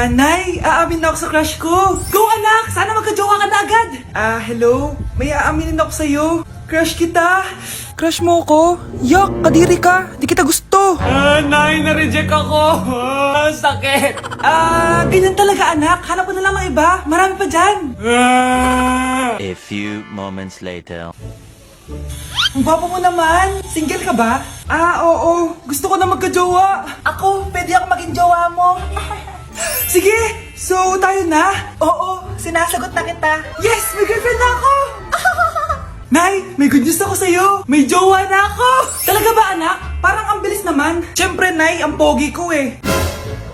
Nay, aamin na ako sa crush ko. Go anak, sana magka-jowa ka na agad. Hello? May aaminin ako sa'yo. Crush kita. Crush mo ko? Yak, kadiri ka. Di kita gusto. Nay, na-reject ako. Sakit. Ganyan talaga anak. Hanap ko na lang ng iba. Marami pa dyan. A few moments later. Ang gwapo mo naman. Single ka ba? Oo. Gusto ko na magka-jowa. Ako, pwede ako maging jowa mo. Sige, so tayo na? Oo, sinasagot na kita. Yes, may girlfriend na ako. Nay, may good news ako sa'yo. May jowa na ako. Talaga ba anak? Parang ang bilis naman. Siyempre Nay, ang pogi ko eh.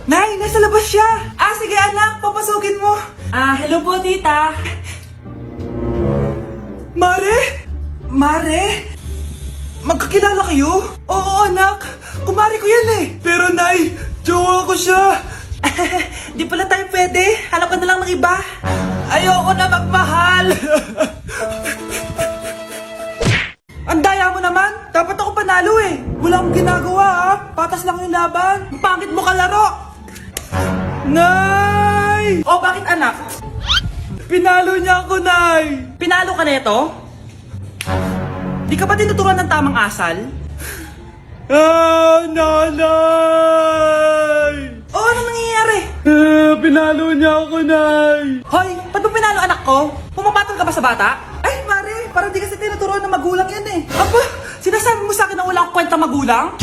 Nay, nasa labas siya. Sige anak, papasukin mo. Hello po tita. Mare? Magkakilala kayo? Oo anak, kumari ko yan eh. Pero Nay, jowa ko siya. Di pala tayo pwede. Hanap ka na lang ng iba. Ayoko na magmahal. Ang daya mo naman. Dapat ako panalo eh. Wala akong ginagawa ha. Patas lang yung laban. Ang pangit mo kalaro. Nay! Bakit anak? Pinalo niya ako, Nay. Pinalo ka neto? Di ka ba tinuturuan ng tamang asal? Nanay! Ano nangyayari? Pinalo niya ako, Nay. Hoy, ba't mo pinalo anak ko? Pumapatol ka ba sa bata? Ay, Mare, parang di kasi tinuturuan ng magulang yan eh. Aba, sinasabi mo sa akin na wala akong kwenta magulang?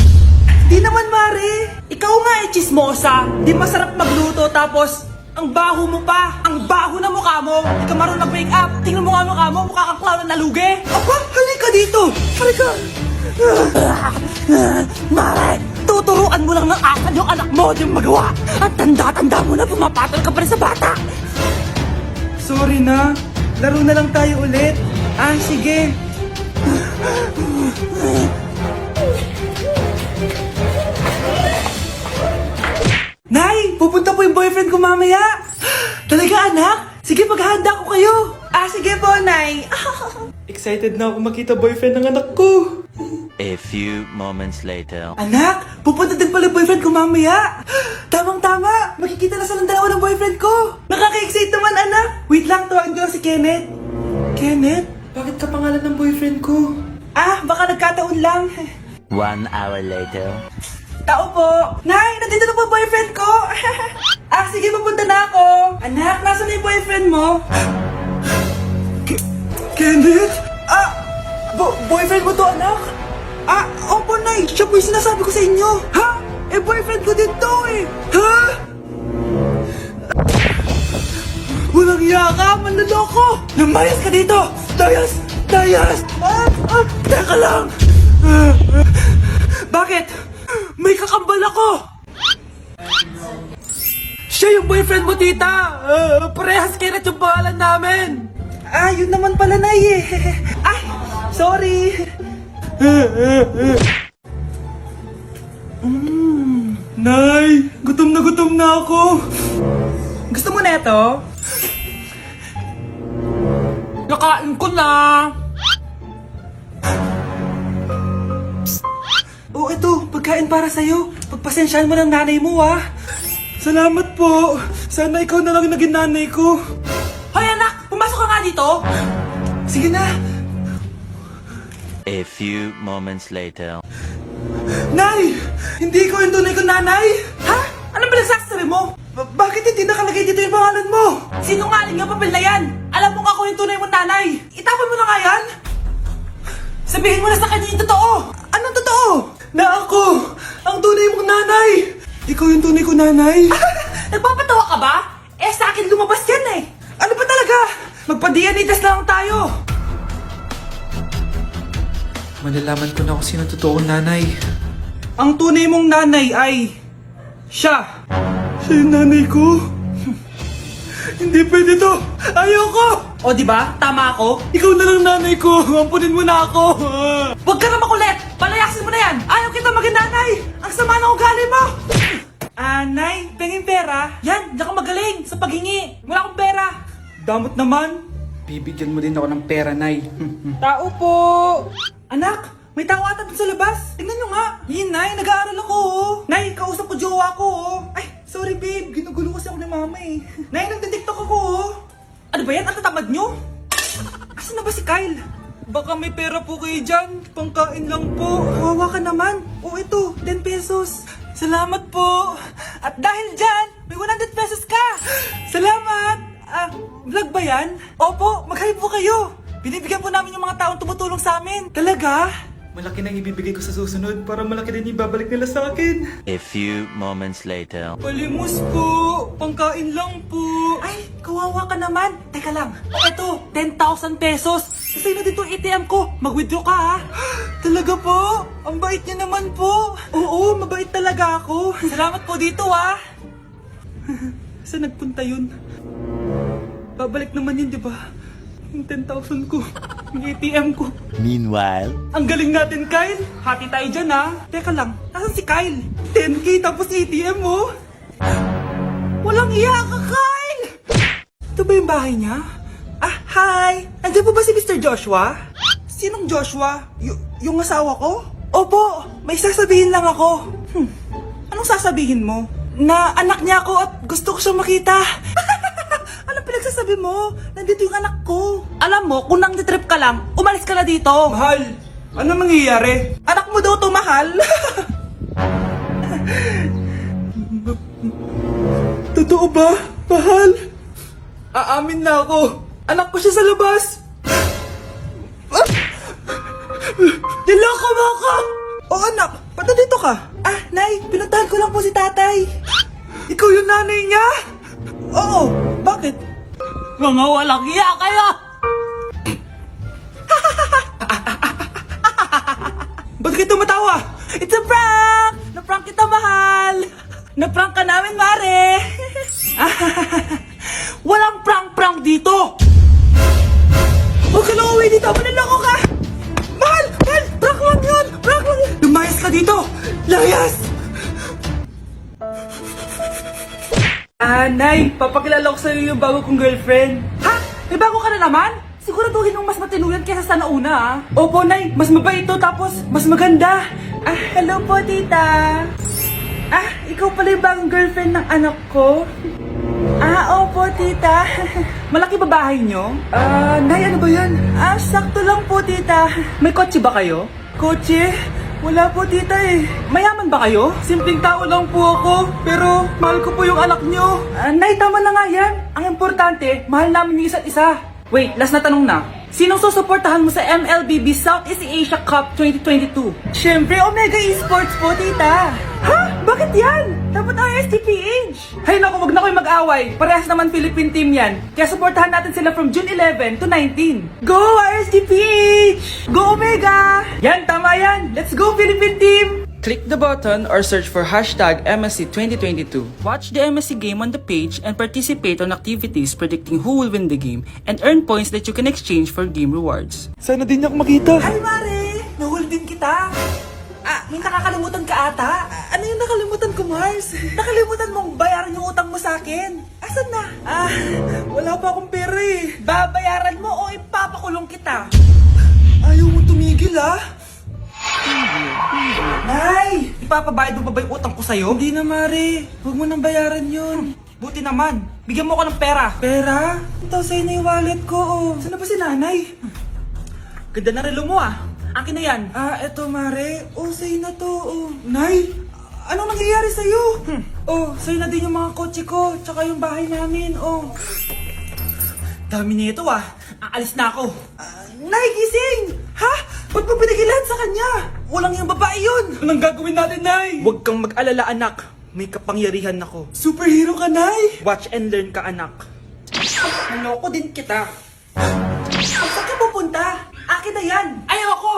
Di naman, Mare. Ikaw nga eh, chismosa. Di masarap magluto tapos ang baho mo pa. Ang baho na mukha mo. Di ka marunong mag-make up. Tingnan mo nga mukha mo. Mukha kang clown na nalugi. Aba, halika dito. Halika. Mare, tuturuan mo lang ng asal yung anak mo yung magawa. At tanda-tanda mo na pumapatol ka pa rin sa bata. Sorry na. Laro na lang tayo ulit. Sige. Nay, pupunta po yung boyfriend ko mamaya. Talaga anak? Sige, paghahanda ko kayo. Sige po, Nay. Excited na ako makita boyfriend ng anak ko. A few moments later. Anak, pupunta din pala yung boyfriend ko mamaya. Tamang-tama, makikita na silang dalawa ng boyfriend ko. Nakaka-excite naman, anak. Wait lang, tawagin ko lang si Kenneth. Kenneth? Bakit ka pangalan ng boyfriend ko? Baka nagkataon lang. 1 hour later. Tao po. Nay, nandito na po boyfriend ko. Sige, pupunta na ako. Anak, nasa na yung boyfriend mo? Kenneth? Boyfriend mo to, anak? Opo, Nay. Siya po yung sinasabi ko sa inyo. Ha? Boyfriend ko din to eh. Ha? Walang iya ka, manloloko. Lumayas ka dito. Dayas! Teka lang. Bakit? May kakambal ako. Siya yung boyfriend mo, tita. Parehas Kenneth yung pangalan namin. Yun naman pala, Nay eh. Sorry. Nay, gutom na ako. Gusto mo na ito? Nakain ko na. Ito, pagkain para sa'yo. Pagpasensyahan mo ng nanay mo, Salamat po. Sana ikaw na lang naging nanay ko. Hoy, anak! Pumasok ka nga dito! Sige na. A few moments later. Nay! Hindi ko yung tunay kong nanay! Ha? Anong pinagsasabi mo? Bakit hindi nakalagay dito yung pangalan mo? Sinungaling nga papel na yan! Alam mo nga ako yung tunay mong nanay! Itapon mo na nga yan! Sabihin mo na sa kanya yung totoo! Anong totoo? Na ako! Ang tunay mong nanay! Ikaw yung tunay kong nanay! Nagpapatawa ka ba? Sa akin lumabas yan eh! Ano ba talaga? Magpa-DNA test na lang tayo! Malalaman ko na kung sino totoong nanay. Ang tunay mong nanay ay siya. Siya yung nanay ko. Hindi pwede to. Ayoko. Di ba? Tama ako. Ikaw na lang nanay ko. Ampunin mo na ako. Huwag ka na makulit. Palayasin mo na yan. Ayaw kita maging nanay. Ang sama ng ugali mo. Nay, pengin pera. Yan, diyan ka magaling sa paghingi. Wala akong pera. Damot naman. Bibigyan mo din ako ng pera, Nay. Tao po. Anak, may tao ata dun sa labas. Tingnan nyo nga. Nay, nag-aaral ako. Nay, kausap ko jowa ko. Sorry babe, ginugulo kasi ako ni mama eh. Nay, nagtitiktok ako oh. Ano ba yan? Ang tatamad nyo? Asan na ba si Kyle? Baka may pera po kayo dyan. Pangkain lang po. Kawawa ka naman. O ito, 10 pesos. Salamat po. At dahil dyan, may 100 pesos ka. Salamat. Vlog ba yan? Opo, mag-hi po kayo. Binibigyan po namin yung mga taong tumutulong sa amin. Talaga? Malaki nang ibibigay ko sa susunod para malaki din yung babalik nila sa akin. A few moments later. Palimos po. Pangkain lang po. Ay, kawawa ka naman. Teka lang. Eto, 10,000 pesos. Sa'yo na dito yung ATM ko. Mag-withdraw ka ha. Talaga po? Ang bait niya naman po. Oo, mabait talaga ako. Salamat po dito ha. Saan nagpunta yun? Babalik naman yun, di ba? Yung 10,000 ko. Yung ATM ko. Meanwhile. Ang galing natin, Kyle. Hati tayo dyan, ha? Teka lang, nasan si Kyle? 10K tapos ATM mo? Walang iya ka, Kyle! Ito ba yung bahay niya? Hi! Nandiyan po ba si Mr. Joshua? Sinong Joshua? Yung asawa ko? Opo, may sasabihin lang ako. Anong sasabihin mo? Na anak niya ako at gusto ko siya makita. Anong pinagsasabi mo? Nandito yung anak ko. Alam mo, kung nang-trip ka lang, umalis ka na dito. Mahal, ano mangyayari? Anak mo daw to, mahal. Totoo ba, mahal? Aamin na ako. Anak ko siya sa labas. Niloko mo ako! Oh anak, ba't dito ka? Nay, pinuntahan ko lang po si tatay. Ikaw yung nanay niya? Oo, bakit? Mga walang iya kayo! Ba't kayo tumatawa? It's a prank! Na-prank kita, mahal! Na-prank ka namin, mare! Walang prank-prank dito! Huwag ka lang uwi dito! Manalako ka! Mahal! Mahal! Prank lang yun! Prank lang yun! Lumayas ka dito! Layas! Nay, papakilala ko sa'yo yung bago kong girlfriend. Ha? May bago ka na naman? Siguraduhin mong mas matinuyan kaysa sa nauna, ah. Opo, Nay. Mas mabait ito, tapos mas maganda. Hello po, tita. Ikaw pala yung bagong girlfriend ng anak ko? Opo, tita. Malaki ba bahay nyo? Nay, ano ba yan? Sakto lang po, tita. May kotse ba kayo? Kotse? Wala po, tita eh. Mayaman ba kayo? Simpleng tao lang po ako, pero mahal ko po yung anak nyo. Nay, tama na nga yan. Ang importante, mahal namin yung isa't isa. Wait, last na tanong na. Sinong susuportahan mo sa MLBB Southeast Asia Cup 2022? Siyempre, Omega Esports po, tita. Ha? Bakit yan? Dapat RSDPH. Hay naku, wag na kayo mag-away. Parehas naman Philippine team yan. Kaya suportahan natin sila from June 11 to 19. Go RSDPH! Go Omega! Yan, tama yan. Let's go Philippine team! Click the button or search for hashtag MSC 2022. Watch the MSC game on the page and participate on activities predicting who will win the game and earn points that you can exchange for game rewards. Sana din niya ako makita. Hi, Mare! Nahul din kita. May nakakalimutan ka ata. Ano yung nakalimutan ko, Mars? Nakalimutan mong bayaran yung utang mo sa akin. Asan na? Wala pa akong pera eh. Babayaran mo o ipapakulong kita. Ayaw mo tumigil, Nay! Ipapabayad mo pa ba yung utang ko sa'yo? Hindi na, Mare. Huwag mo nang bayaran yun. Buti naman. Bigyan mo ko ng pera. Pera? Ito, sa'yo na yung wallet ko, Saan na ba si nanay? Ganda na relo mo, Akin na yan. Eto, Mare. Sa'yo na to, Nay! Anong nangyayari sa'yo? Sa'yo na din yung mga kotse ko, tsaka yung bahay namin, Dami nito, Aalis na ako. Nay, gising! Ha? Ba't mo pinagilan sa kanya? Walang yung babae yun! Anong gagawin natin, Nay? Huwag kang mag-alala, anak. May kapangyarihan ako. Superhero ka, Nay! Watch and learn ka, anak. Naloko din kita. Saan ka pupunta? Akin na yan! Ayaw ako!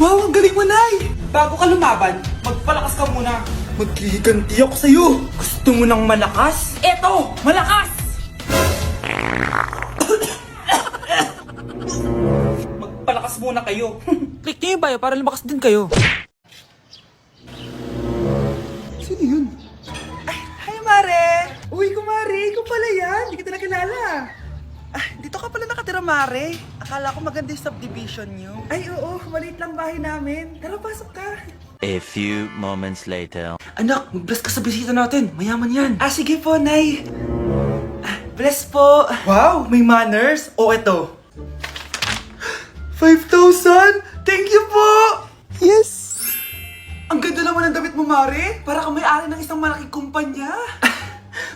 Wow, ang galing mo, Nay! Bago ka lumaban, magpalakas ka muna. Maghihiganti ako sa'yo. Gusto mo ng malakas? Eto! Malakas! Magpalakas muna kayo. Click niyo yung bio para lumakas din kayo. Sino yun? Hi, Mare! Uy, kumare! Ikaw pala yan! Hindi kita nakilala. Dito ka pala nakatira, Mare. Akala ko maganda yung subdivision nyo. Ay, oo. Maliit lang bahay namin. Tara, pasok ka. A few moments later. Anak, mag-bless ka sa bisita natin. Mayaman yan. Sige po, Nay. Bless po. Wow, may manners. O, eto. 5,000? Thank you po! Yes! Ang ganda naman ng damit mo, Mare. Para kang may-ari ng isang malaking kumpanya.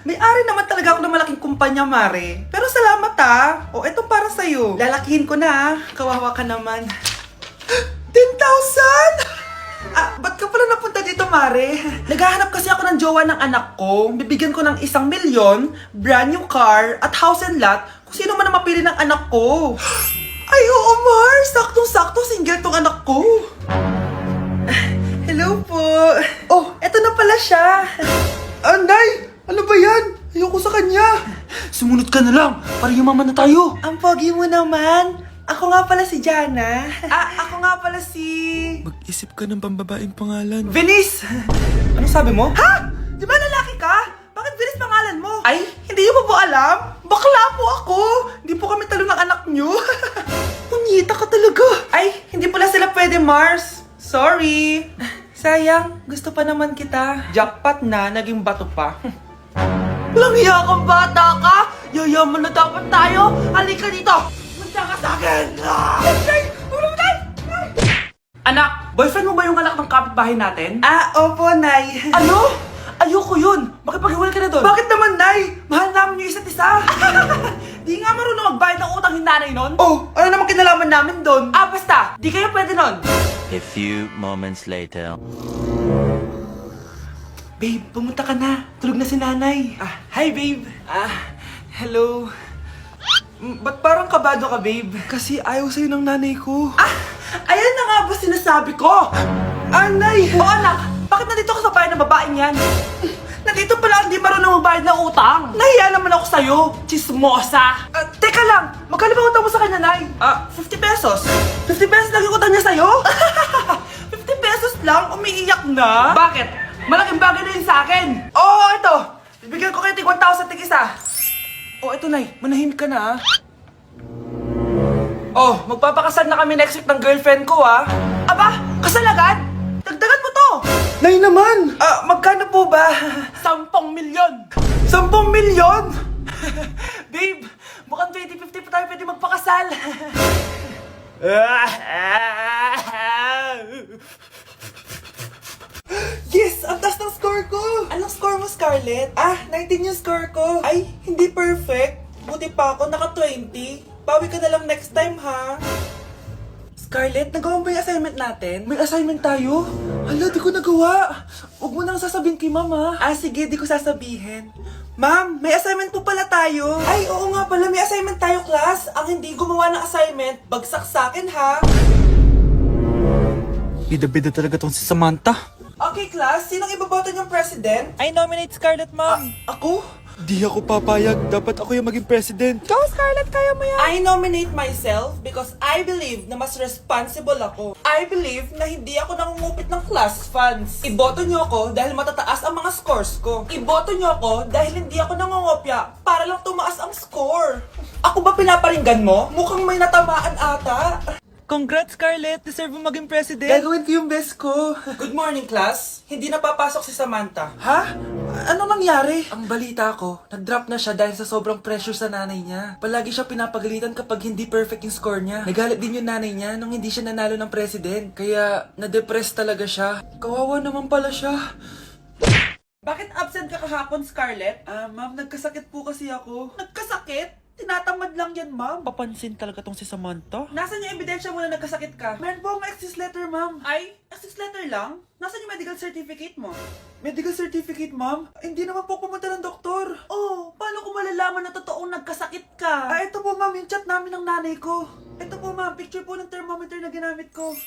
May-ari naman talaga ako ng malaking kumpanya, Mare. Pero salamat O, eto para sa'yo. Lalakihin ko na Kawawa ka naman. 10,000? Ba't ka pala napunta dito, Mare? Naghahanap kasi ako ng jowa ng anak ko. Bibigyan ko ng 1 milyon, brand new car, at house and lot kung sino man ang mapili ng anak ko. Ay, oo, Mar! Saktong-sakto, single tong anak ko. Hello po. Oh, eto na pala siya. Anday! Ano ba yan? Ayoko sa kanya. Sumunod ka na lang, para yumaman na tayo. Ang pogi mo naman. Ako nga pala si Jana. Ako nga pala si... Mag-isip ka ng pambabaeng pangalan. Venice! Ano sabi mo? Ha? Di ba lalaki ka? Bakit Venice pangalan mo? Ay, hindi niyo po alam? Bakla po ako! Hindi po kami talo ng anak niyo. Punyita ka talaga. Ay, hindi pala sila pwede, Mars. Sorry. Sayang, gusto pa naman kita. Jackpot na, naging bato pa. Langya kang bata ka! Yayaman na dapat tayo! Halika dito! Punta ka sa akin! Anak, boyfriend mo ba yung anak ng kapitbahay natin? Opo, Nay. Ano? Ayoko yun! Makipag-iwalay ka na doon! Bakit naman, Nay? Mahal namin yung isa't isa! Di nga marunong magbayad ng utang yung nanay nun? Oh, ano naman kinalaman namin doon? Basta! Di kayo pwede nun! A few moments later. Babe, pumunta ka na. Tulog na si nanay. Hi, babe. Hello. Ba't parang kabado ka, babe? Kasi ayaw sa'yo ng nanay ko. Ayan na nga ba sinasabi ko? Nay! O anak, bakit nandito ka sa bahay ng babaeng yan? Nandito pala hindi marunong magbayad ng utang. Nahiya naman ako sa'yo, chismosa. Teka lang, magkano ba utang mo sa kanya, Nay? 50 pesos. 50 pesos lang yung utang niya sa'yo? 50 pesos lang? Umiiyak na? Bakit? Malaking bagay na yun sa akin. Oo, ito. Bibigyan ko kayo tig 1,000 tig isa. Ito, Nay. Manahimik ka na, magpapakasal na kami next week ng girlfriend ko, Aba, kasal agad? Dagdagan mo to. Nay naman. Magkano po ba? 10 milyon. 10 milyon? Babe, mukhang 2050 pa tayo pwede magpakasal. Yes! Ang taas ng score ko! Anong score mo, Scarlett? 19 yung score ko. Ay, hindi perfect. Buti pa ako, naka 20. Bawi ka na lang next time, ha? Scarlett, nagawa mo ba yung assignment natin? May assignment tayo? Hala, di ko nagawa. Huwag mo nang sasabihin kay Ma'am, ha? Sige, di ko sasabihin. Ma'am, may assignment po pala tayo. Ay, oo nga pala, may assignment tayo, class. Ang hindi gumawa ng assignment, bagsak sa akin, ha? Bida-bida talaga tong si Samantha. Okay, class. Sinong iboboto niyong president? I nominate Scarlett, ma'am. Ako? Di ako papayag. Dapat ako yung maging president. Go, Scarlett! Kaya mo yan! I nominate myself because I believe na mas responsible ako. I believe na hindi ako nangungupit ng class funds. Iboto niyo ako dahil matataas ang mga scores ko. Iboto niyo ako dahil hindi ako nangungopya para lang tumaas ang score. Ako ba pinaparinggan mo? Mukhang may natamaan ata. Congrats, Scarlett! Deserve mo maging president. Gagawin ko yung best ko. Good morning, class. Hindi na papasok si Samantha. Ha? Ano nangyari? Ang balita ko, nag-drop na siya dahil sa sobrang pressure sa nanay niya. Palagi siya pinapagalitan kapag hindi perfect yung score niya. Nagalit din yung nanay niya nung hindi siya nanalo ng president. Kaya, na-depress talaga siya. Kawawa naman pala siya. Bakit absent ka kahapon, Scarlett? Ma'am, nagkasakit po kasi ako. Nagkasakit? Tinatamad lang yan, ma'am. Papansin talaga tong si Samantha. Nasaan yung ebidensya mo na nagkasakit ka? Meron po akong excuse letter, ma'am. Ay, excuse letter lang? Nasaan yung medical certificate mo? Medical certificate, ma'am? Hindi naman po pumunta ng doktor. Oh, paano ko malalaman na totoong nagkasakit ka? Ito po, ma'am, yung chat namin ng nanay ko. Ito po, ma'am, picture po ng thermometer na ginamit ko.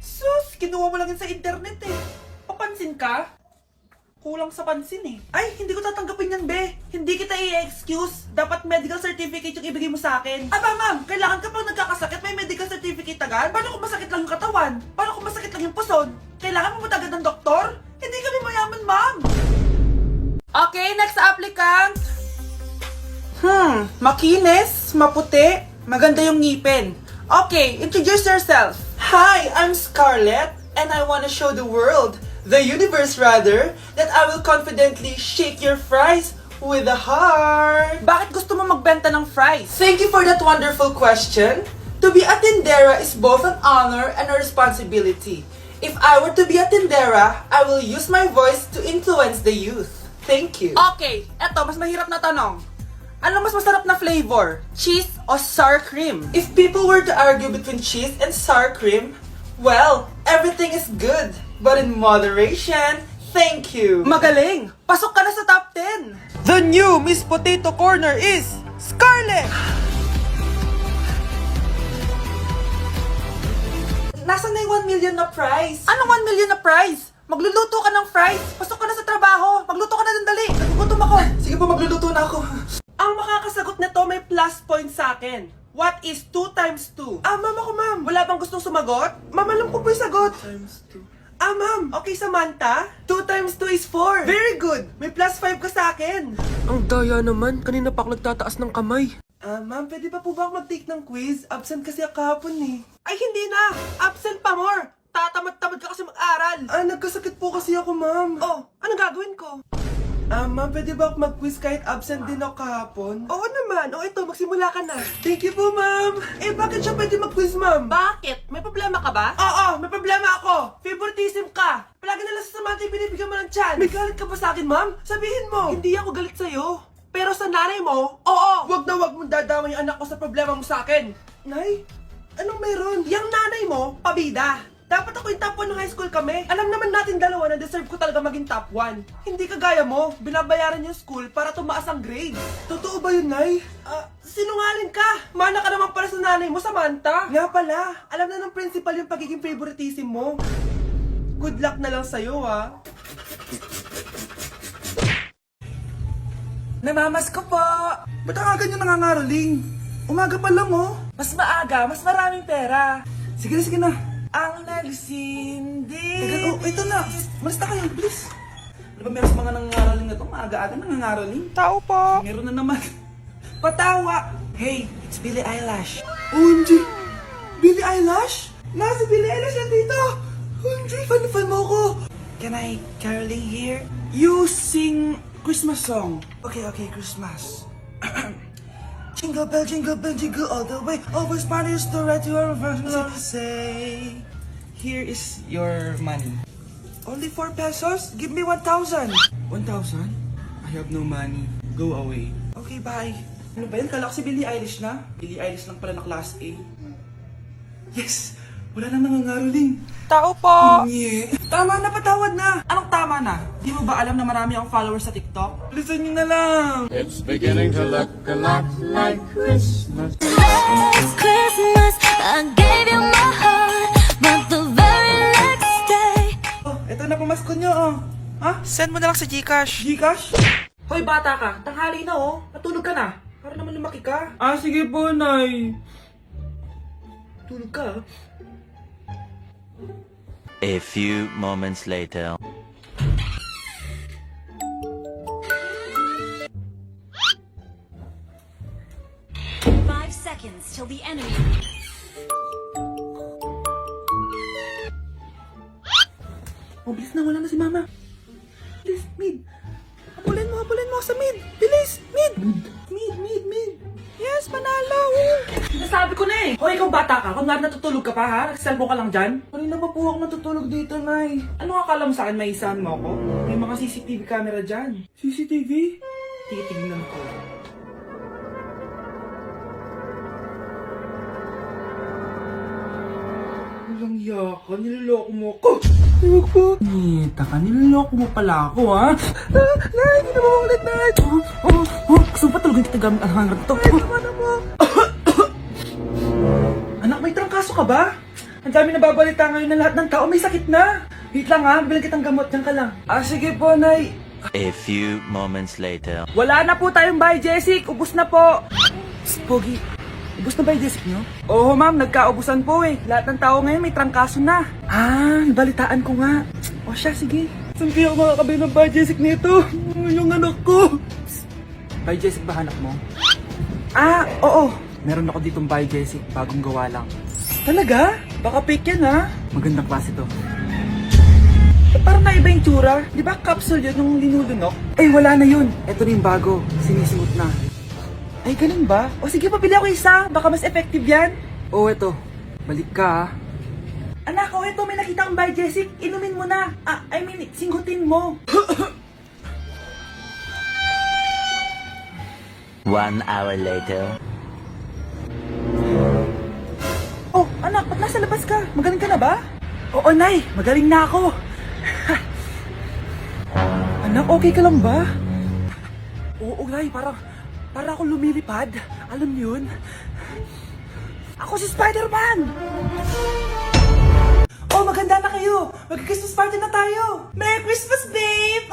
Sus, kinuha mo lang yun sa internet eh. Papansin ka? Kulang sa pansin eh. Ay, hindi ko tatanggapin yan, be. Hindi kita i-excuse. Dapat medical certificate yung ibigay mo sa akin. Aba, ma'am, kailangan kapag nagkakasakit may medical certificate agad? Paano kung masakit lang yung katawan? Paano kung masakit lang yung puson? Kailangan mo agad ng doktor? Hindi kami mayaman, ma'am. Okay, next applicant. Makinis. maputi, maganda yung ngipin. Okay, introduce yourself. Hi, I'm Scarlett, and I want to show the world, the universe rather, that I will confidently shake your fries with a heart. Bakit gusto mo magbenta ng fries? Thank you for that wonderful question. To be a tindera is both an honor and a responsibility. If I were to be a tindera, I will use my voice to influence the youth. Thank you. Okay, eto, mas mahirap na tanong. Ano mas masarap na flavor? Cheese o sour cream? If people were to argue between cheese and sour cream, well, everything is good, but in moderation. Thank you. Magaling! Pasok ka na sa top 10! The new Miss Potato Corner is Scarlett! Nasaan na yung 1 million na prize? Anong 1 million na prize? Magluluto ka ng fries. Pasok ka na sa trabaho. Magluto ka na ng dali. Nagugutom ako. Sige po, magluluto na ako. Ang makakasagot nito may plus point sa akin. What is 2 times 2? Ah, ma'am ako, ma'am. Wala bang gustong sumagot? Ma'am, alam ko po yung sagot. 2 times 2. Ah, ma'am. Okay, Samantha. 2 times 2 is 4. Very good. May plus 5 ka sa akin. Ang daya naman, kanina pa ako nagtataas ng kamay. Ah, ma'am, pwede pa po ba ako mag-take ng quiz? Absent kasi ako kahapon eh. Ay, hindi na! Absent pa more! Tatamad-tamad ka kasi mag-aral! Ah, nagkasakit po kasi ako, ma'am. Oh, ano gagawin ko? Ah, ma'am, pwede ba ako mag-quiz kahit absent din ako kahapon? Oo naman. O ito, magsimula ka na. Thank you po, ma'am. Eh, bakit siya pwede mag-quiz, ma'am? Bakit? May problema ka ba? Oo, may problema ako. Favoritism ka. Palagi na lang sa Samantha yung binibigyan mo ng chance. May galit ka ba sa akin, ma'am? Sabihin mo. Hindi ako galit sa'yo. Pero sa nanay mo, oo! Wag na wag mong dadama yung anak ko sa problema mo sa akin. Nay, anong meron? Yang nanay mo, pabida. Dapat ako yung top 1 ng high school kami. Alam naman natin dalawa na deserve ko talaga maging top 1. Hindi kagaya mo, binabayaran yung school para tumaas ang grade. Totoo ba yun, Nay? Sinungaling ka! Mana ka naman para sa nanay mo, Samantha. Nga pala, alam na ng principal yung pagiging favoritism mo. Good luck na lang sa'yo, ha? Namamas ko po! Ba't ang aga niyo nangangaroling? Umaga pa lang, oh. Mas maaga, mas maraming pera. Sige na, sige na. Ang nagsindi. Teka, oh, ito na. Malista kayo, please. Ano ba meron sa mga nangangaroling na to? Maaga-aga nangangaroling. Tao po! Meron na naman. Patawa! Hey, it's Billie Eilish. OMG! Billie Eilish? Si Billie Eilish nandito! OMG, fan mo ko! Can I caroling here? You sing Christmas song. Okay, Christmas. Jingle bell, jingle all the way. Always parties to ride to our friends. Say, here is your money. Only 4 pesos? Give me 1,000. 1,000? I have no money. Go away. Okay, bye. Ano ba yan? Kala ko si Billie Eilish na. Billie Eilish lang pala na class A. Yes! Wala nang nangangaroling. Tao po! Nye. Tama na, patawad na. Anong tama na? Di mo ba alam na marami akong followers sa TikTok? Listen nyo na lang. It's beginning to look a lot like Christmas. Last Christmas, I gave you my heart, but the very next day. Oh, eto na pamasko nyo, oh. Ha? Send mo na lang sa Gcash. Gcash? Hoy, bata ka. Tanghali na, oh. Natulog ka na. Para naman lumaki ka. Ah, sige po, Nay. Tulog ka, A few moments later. Five seconds till the enemy. Oh, bilis na. Wala na si Mama. Bilis, mid. Habulin mo sa mid. Bilis, mid. Mid. Yes, panalo. Sinasabi ko na eh. Hoy, ikaw bata ka. Kung nga natutulog ka pa ha, nagsiselbo ka lang dyan. Kanina pa po ako natutulog dito, Nay. Ano akala mo sa akin, maisahan mo ako? May mga CCTV camera dyan. CCTV? Titignan ko. Walang yaka, niloloko mo ako. Huwag po. Nita ka, niloloko mo pala ako, ha? Nay, hindi na maulit, Nay. Gusto mo pa tulogin kita gamit ang hangar to? Ano mo? Anak, may trangkaso ka ba? Ang dami nababalita ngayon na lahat ng tao may sakit na. Wait lang ha, bilang kitang gamot, dyan ka lang. Ah, sige po, Nay. A few moments later. Wala na po tayong buy, Jessic. Ubus na po. Psst, Pogi. Ubus na ba yung Jessic nyo? Oo, ma'am. Nagkaubusan po eh. Lahat ng tao ngayon may trangkaso na. Ah, nabalitaan ko nga. O siya, sige. Saan kaya ako makakabili ng budget nito? Yung anak ko. Buy, Jessic ba hanap mo? Ah, oo. Meron ako ditong Biogesic, bagong gawa lang. Talaga? Baka fake yan ha? Magandang klase to. Parang naiba yung tsura. Di ba capsule yun nung linulunok? Eh, wala na yun. Ito na yung bago. Sinisuot na. Ay, ganun ba? O sige, pabili ako isa. Baka mas effective yan. Oo, eto. Balik ka ha. Anak, o eto, may nakita akong Biogesic. Inumin mo na. Singhutin mo. 1 hour later. Oh, anak, ba't nasa labas ka? Magaling ka na ba? Oo, Nay. Magaling na ako. Anak, okay ka lang ba? Oo, Nay. Para ako lumilipad. Alam niyo yun? Ako si Spider-Man! Oh, maganda na kayo. Mag-Christmas party na tayo. Merry Christmas, babe!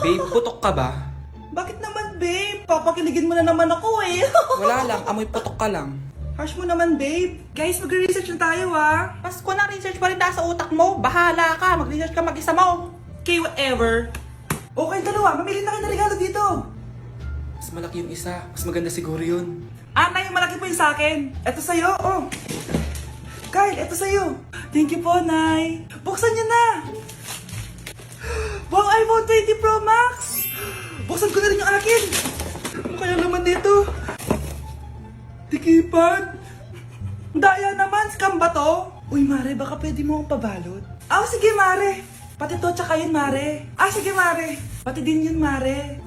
Babe, putok ka ba? Bakit naman, babe? Papakiligin mo na naman ako eh. Wala lang, amoy putok ka lang. Harsh mo naman, babe. Guys, mag-research na tayo, ha? Pasko na research pa rin nasa utak mo. Bahala ka. Mag-research ka mag-isa mo. Okay, whatever. Okay, dalawa. Mamili na kayo ng regalo dito. Mas malaki yung isa. Mas maganda siguro yun. Nay, malaki po yung sa akin. Ito sa'yo, oh. Kyle, ito sa'yo. Thank you po, Nay. Buksan niyo na. Wow, iPhone 20 Pro Max. Buksan ko na rin yung akin. Ano kaya naman dito? Tikipan. Daya naman, scam ba to? Uy, Mare, baka pwede mo akong pabalot. Sige, Mare. Pati to, tsaka yun, Mare. Sige, Mare. Pati din yun, Mare.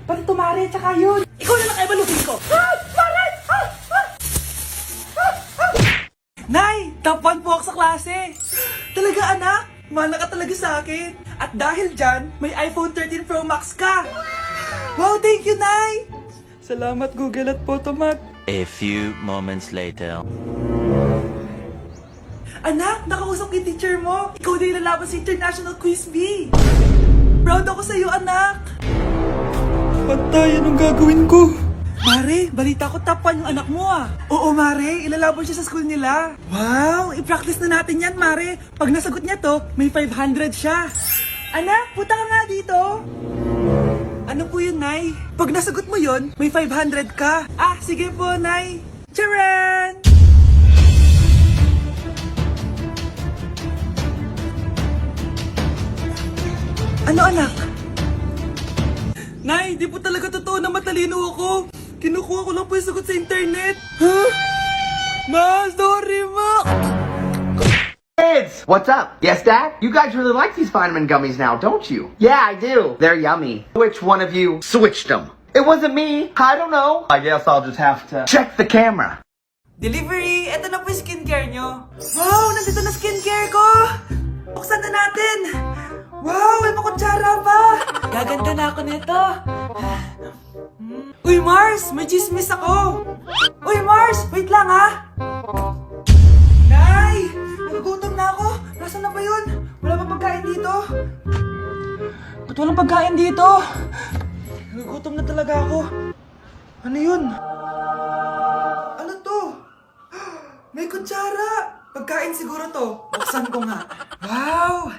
Pati to, Mare, tsaka yun. Ikaw na lang ay balutin ko. Mare! Nay, top 1 po ako sa klase. Talaga, anak? Mana ka talaga sa akin. At dahil dyan, may iPhone 13 Pro Max ka. Wow, thank you, Nay. Salamat, Google at Photomat. A few moments later. Anak, nakausap ko yung teacher mo. Ikaw na yung lalaban sa International Quiz Bee. Proud ako sa'yo, anak. Patay, anong gagawin ko? Mare, balita ko top 1 yung anak mo ah. Oo, Mare, ilalaban siya sa school nila. Wow, i-practice na natin yan, Mare. Pag nasagot niya to, may 500 siya. Anak, punta ka nga dito. Ano po yun, Nay? Pag nasagot mo yun, may 500 ka. Sige po, Nay. Charan! Ano, anak? Nay, di po talaga totoo na matalino ako. Kinukuha ko lang po yung sagot sa internet. Ma, sorry, Ma. Kids, what's up? Yes, Dad? You guys really like these vitamin gummies now, don't you? Yeah, I do. They're yummy. Which one of you switched them? It wasn't me. I don't know. I guess I'll just have to check the camera. Delivery! Ito na po yung skincare nyo. Wow! Nandito na skincare ko! Buksan na natin! Wow! May pakutsara pa! Gaganda na ako nito. Uy, Mars! May chismis ako! Uy, Mars! Wait lang, ha! Nay! Nagugutom na ako! Nasaan na ba yun? Wala pa pagkain dito? Ba't walang pagkain dito? Nagugutom na talaga ako. Ano yun? Ano to? May kutsara! Pagkain siguro to. Buksan ko nga. Wow!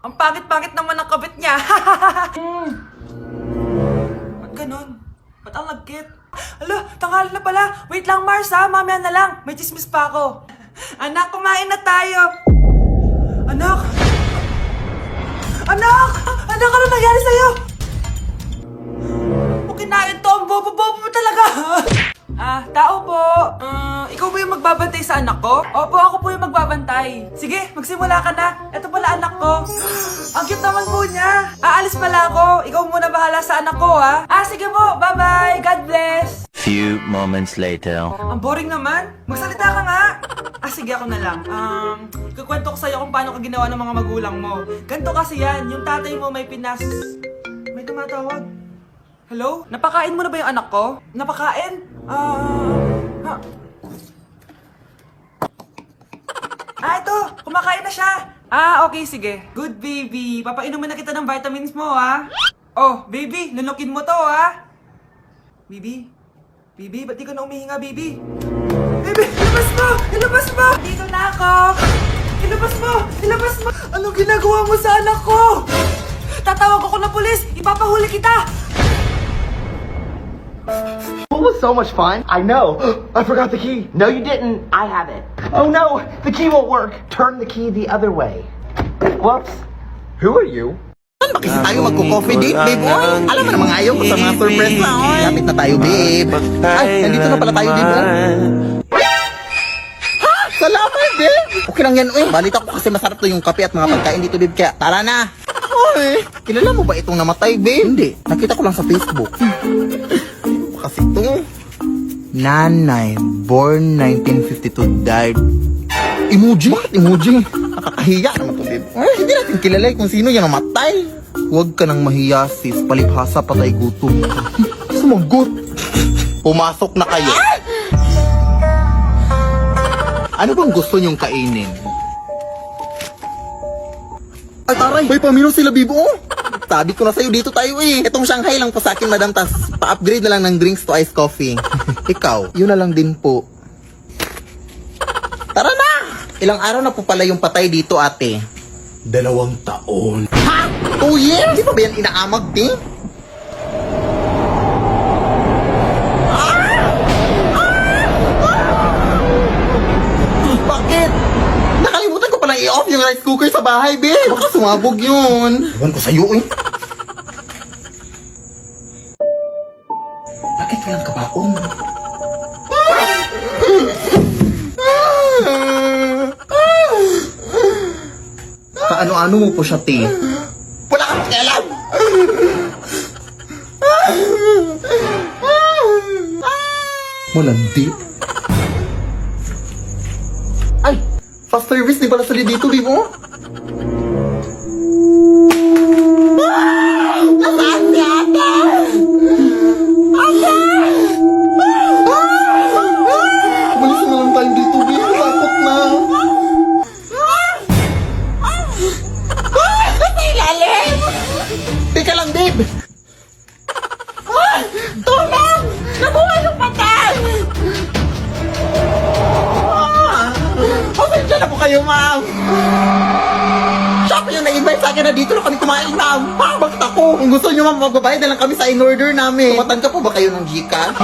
Ang pangit-pangit naman ang kabit niya. Ba't ganun? Ba't ang lagkit? Alo, tanghali na pala. Wait lang, Mars ha. Mamaya na lang. May chismis pa ako. Anak, kumain na tayo. Anak! Anak! Anak, ano nangyari sa'yo? Kung kinain to, ang bobo-bobo mo talaga. Tao po. Ikaw ba yung magbabantay sa anak ko? Opo, ako po yung magbabantay. Sige, magsimula ka na. Ito pala anak ko. Ang cute naman po niya. Aalis pala ako. Ikaw muna bahala sa anak ko, ha? Sige po. Bye-bye. God bless. Few moments later. Ang boring naman. Magsalita ka nga. Sige, ako na lang. Kukwento ko sa'yo kung paano ka ginawa ng mga magulang mo. Ganto kasi yan. Yung tatay mo may May tumatawag. Hello? Napakain mo na ba yung anak ko? Napakain? Ito! Kumakain na siya! Okay, sige. Good, baby. Papainumin na kita ng vitamins mo, ha? Oh, baby, lunukin mo to, ha? Baby? Baby, ba't di ka na umihinga, baby? Baby, ilabas mo! Ilabas mo! Dito na ako! Ilabas mo! Ilabas mo! Anong ginagawa mo sa anak ko? Tatawag ako ng pulis! Ipapahuli kita! It was so much fun. I know. I forgot the key. No, you didn't. I have it. Oh no, the key won't work. Turn the key the other way. Whoops. Who are you? Bakit tayo magko-coffee date, babe? Oy, alam mo namang ayaw ko sa mga surprise na, oy. Lapit na tayo, babe. Ay, nandito na pala tayo, babe. Ha? Salamat, babe. Okay lang yan, oy. Balita ko kasi masarap to yung kape at mga pagkain dito, babe. Kaya, tara na. Oy, kilala mo ba itong namatay, babe? Hindi. Nakita ko lang sa Facebook. Kasi ito. Nanay, born 1952, died. Emoji? Bakit emoji? Nakakahiya naman to, babe. Ay, hindi natin kilala kung sino yung namatay. Huwag ka nang mahiya, sis. Palibhasa, patay gutom. Sumagot. Pumasok na kayo. Ano bang gusto niyong kainin? Ay, taray. May pamino sila, bibo. Sabi ko na sa'yo, dito tayo eh. Itong Shanghai lang po sa akin, madam. Tas pa-upgrade na lang ng drinks to iced coffee. Ikaw, yun na lang din po. Tara na! Ilang araw na po pala yung patay dito, ate? 2 taon. Ha? 2 years? Di pa ba yan inaamag, di? Bakit? Nakalimutan ko palang i-off yung rice cooker sa bahay, babe. Baka sumabog yun. Iwan ko sa'yo, eh. Bakit walang kabaon? Paano-ano mo po siya, te? Wala kang pakialam! Malandi. Ay! Fast service din pala sila dito, di mo? Nasaan si ate? Ate! Umalis na lang tayo dito, di. Takot na. Teka lang, babe! Tulong! Nabuhay yung patay! Pasensya na po kayo, ma'am! Siya po yung nag-invite sa akin na dito na kami kumain, ma'am! Bakit ako? Kung gusto nyo, ma'am, magbabayad na lang kami sa in-order namin. Tumatan ka po ba kayo ng Gcash?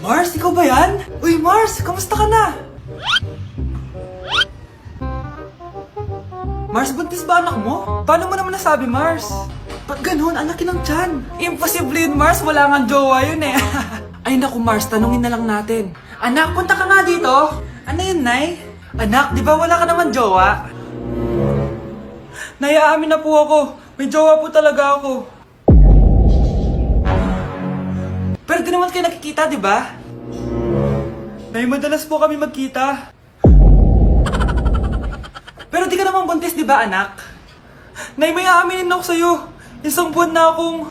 Mars, ikaw ba yan? Uy, Mars, kamusta ka na? Mars, buntis ba anak mo? Paano mo naman nasabi, Mars? Ba't ganun? Ang laki ng tiyan. Imposible yun, Mars. Wala nga jowa yun eh. Ay naku, Mars, tanungin na lang natin. Anak, punta ka nga dito. Ano yun, Nay? Anak, di ba wala ka naman jowa? Nay, aamin na po ako. May jowa po talaga ako. Pero di naman kayo nakikita, di ba? Nay, madalas po kami magkita. Pero di ka naman buntis, di ba, anak? Nay, may aaminin ako sa'yo. 1 buwan na akong...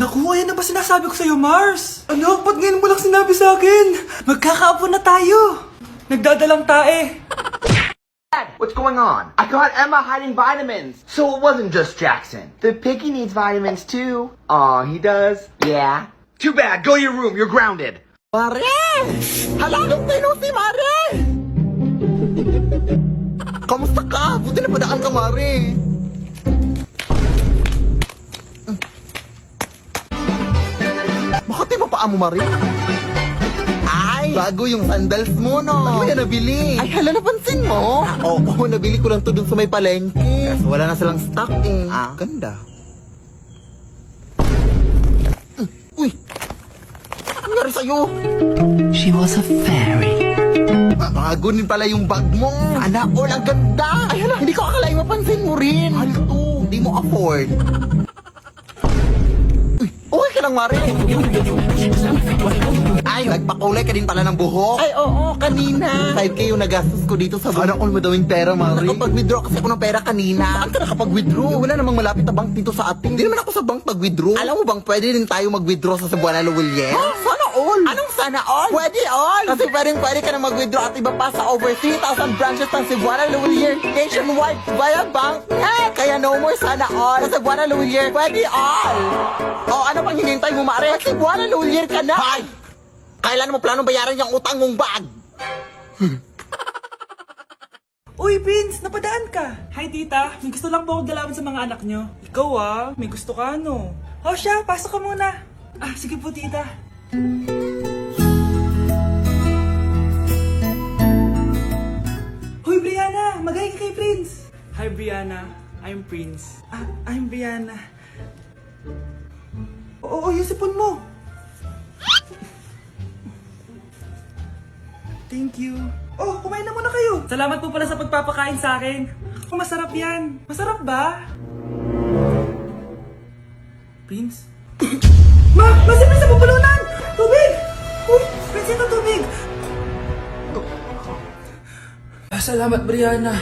Naku, ayan na ba sinasabi ko sa'yo, Mars? Anak, ba't ngayon mo lang sinabi sa akin? Magkakaapo na tayo. Nagdadalang tae. Dad, what's going on? I caught Emma hiding vitamins. So it wasn't just Jackson. The piggy needs vitamins too. Aw, he does? Yeah. Too bad. Go to your room. You're grounded. Mare! Hala, nung si Mare! Kamusta ka? Buti na padaan ka, Mare. Bakit di ba paa mo, Mare? Ay, bago yung sandals mo, no? Ano yan nabili? Ay, hala, napansin mo? Oo, nabili ko lang to dun sa may palengke. Kaso wala na silang stock eh. Ganda. Uy! Ano nangyari sa'yo? She was a fairy. Bago din pala yung bag mo. Anak, ang ganda. Ay, hala, hindi ko akalain mapansin mo rin. Halto, hindi mo afford. Uy, okay ka lang, Mare. Ay, nagpakulay ka din pala ng buhok. Ay, oo, kanina. 5K yung nagastos ko dito sa bank. Sana all madawing pera, Mare. Nakapag-withdraw kasi ako ng pera kanina. Saan ka nakapag-withdraw? Wala namang malapit na bank dito sa atin. Hindi naman ako sa bank pag-withdraw. Alam mo bang pwede din tayo mag-withdraw sa Cebuana Luwilier? Sana all. Anong sana all? Pwede all. Kasi pwede ka na mag-withdraw at iba pa sa over 3,000 branches ng Cebuana Luwilier nationwide via bank. Kaya no more sana all. Sa Cebuana Luwilier, pwede all. O, ano pang hinihintay mo, Mare? Cebuana Luwilier ka na. Hay! Kailan mo planong bayaran yung utang mong bag? Uy, Prince, napadaan ka. Hi, tita. May gusto lang po akong dalawin sa mga anak nyo. Ikaw may gusto ka ano? O siya, pasok ka muna. Sige po, tita. Hoy, Brianna! Magaling ka kay Prince! Hi, Brianna. I'm Prince. I'm Brianna. Oo, yung sipon mo. Thank you. Oh, kumain na muna kayo. Salamat po pala sa pagpapakain sa akin. Oh, masarap yan. Masarap ba? Prince? Si Prince na pupulunan! Tubig! Uy, Prince, ito tubig! Salamat, Brianna.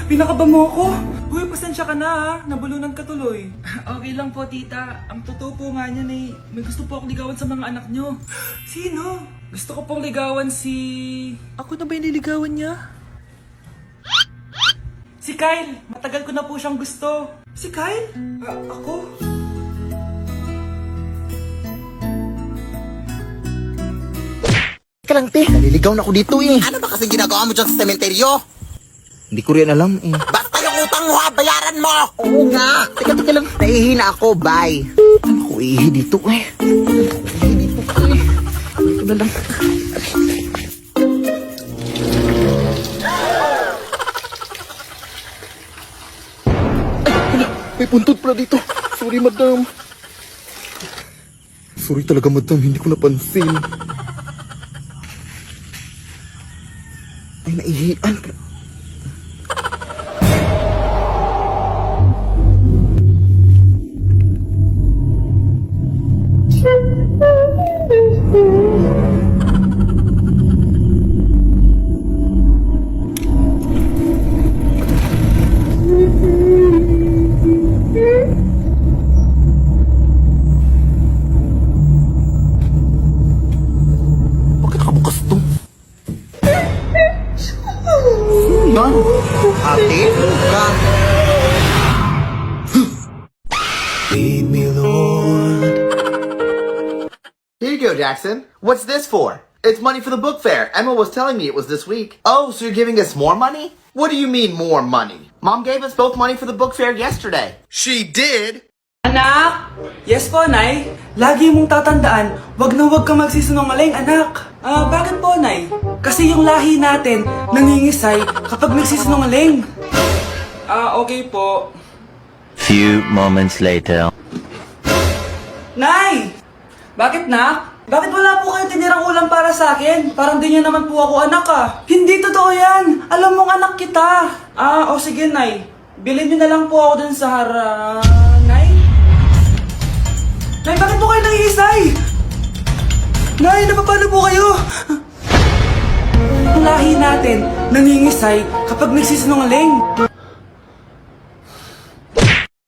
Pinakaba mo ako? Uy, pasensya ka na ha. Nabulunan ka tuloy. Okay lang po, tita. Ang totoo po nga niyan may gusto po akong ligawan sa mga anak nyo. Sino? Gusto ko pong ligawan si... Ako na ba yung niligawan niya? Si Kyle. Matagal ko na po siyang gusto. Si Kyle? Ako? Teka lang, te. Naliligaw na ako dito eh. Ano ba kasi ginagawa mo dyan sa sementeryo? Hindi ko rin alam eh. Basta yung utang mo ha, bayaran mo! Oo nga. Teka lang. Naihina ako, bye. Ano ko ihi dito eh? Ihi dito eh. Ito na lang. May puntod pala dito. Sorry, madam. Sorry talaga, madam. Hindi ko napansin. Ay, naihian. Bakit nakabukas to? Yan. Ate, ka. Lead me, Lord. Here you go, Jackson. What's this for? It's money for the book fair. Emma was telling me it was this week. Oh, so you're giving us more money? What do you mean more money? Mom gave us both money for the book fair yesterday. She did? Anak! Yes po, Nay. Lagi mong tatandaan, wag na wag kang magsisinungaling, anak. Bakit po, Nay? Kasi yung lahi natin nangingisay kapag nagsisinungaling. Okay po. Few moments later. Nay! Bakit, nak? Bakit wala po kayo tinirang ulam para sa akin? Parang di niyo naman po ako anak Hindi totoo yan! Alam mong anak kita! Sige, Nay. Bilhin niyo na lang po ako dun sa Nay? Nay, bakit po kayo nangihisay? Nay, napapano po kayo? Ang lahi natin nangingisay kapag nagsisinungaling.